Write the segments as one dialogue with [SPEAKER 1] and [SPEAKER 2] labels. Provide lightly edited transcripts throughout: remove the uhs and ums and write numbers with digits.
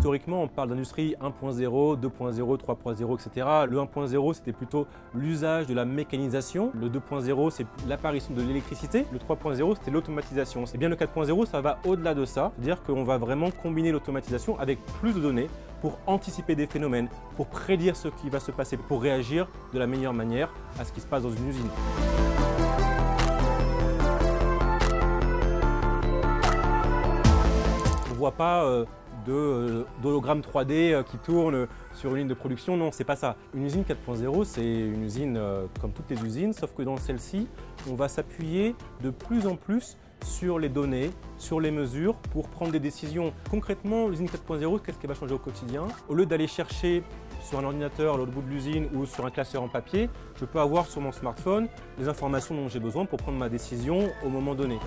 [SPEAKER 1] Historiquement, on parle d'industrie 1.0, 2.0, 3.0, etc. Le 1.0, c'était plutôt l'usage de la mécanisation. Le 2.0, c'est l'apparition de l'électricité. Le 3.0, c'était l'automatisation. Et bien le 4.0, ça va au-delà de ça. C'est-à-dire qu'on va vraiment combiner l'automatisation avec plus de données pour anticiper des phénomènes, pour prédire ce qui va se passer, pour réagir de la meilleure manière à ce qui se passe dans une usine. On ne voit pas d'hologramme 3D qui tourne sur une ligne de production, non, c'est pas ça. Une usine 4.0, c'est une usine comme toutes les usines, sauf que dans celle-ci, on va s'appuyer de plus en plus sur les données, sur les mesures pour prendre des décisions. Concrètement, l'usine 4.0, qu'est-ce qu'elle va changer au quotidien? Au lieu d'aller chercher sur un ordinateur à l'autre bout de l'usine ou sur un classeur en papier, je peux avoir sur mon smartphone les informations dont j'ai besoin pour prendre ma décision au moment donné.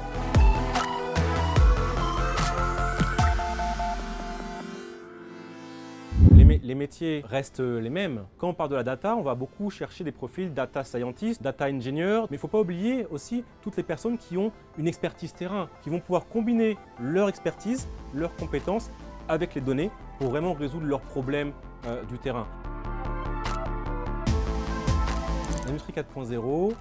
[SPEAKER 1] Les métiers restent les mêmes. Quand on parle de la data, on va beaucoup chercher des profils data scientist, data engineer, mais il ne faut pas oublier aussi toutes les personnes qui ont une expertise terrain, qui vont pouvoir combiner leur expertise, leurs compétences avec les données pour vraiment résoudre leurs problèmes du terrain. L'industrie 4.0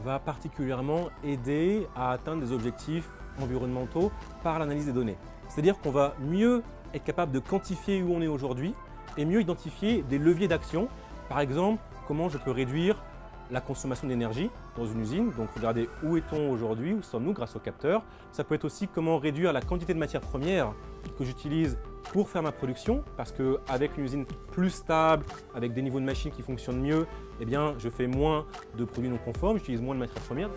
[SPEAKER 1] va particulièrement aider à atteindre des objectifs environnementaux par l'analyse des données. C'est-à-dire qu'on va mieux être capable de quantifier où on est aujourd'hui et mieux identifier des leviers d'action. Par exemple, comment je peux réduire la consommation d'énergie dans une usine. Donc regardez où est-on aujourd'hui, où sommes-nous grâce aux capteurs. Ça peut être aussi comment réduire la quantité de matières premières que j'utilise pour faire ma production, parce qu'avec une usine plus stable, avec des niveaux de machines qui fonctionnent mieux, eh bien, je fais moins de produits non conformes, j'utilise moins de matières premières.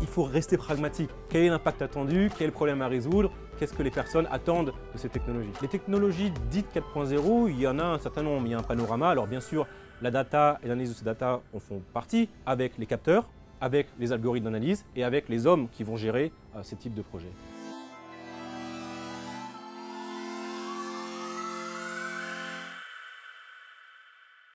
[SPEAKER 1] Il faut rester pragmatique. Quel est l'impact attendu? Quel est le problème à résoudre? Qu'est-ce que les personnes attendent de ces technologies? Les technologies dites 4.0, il y en a un certain nombre, il y a un panorama. Alors bien sûr, la data et l'analyse de ces data en font partie avec les capteurs, avec les algorithmes d'analyse et avec les hommes qui vont gérer ces types de projets.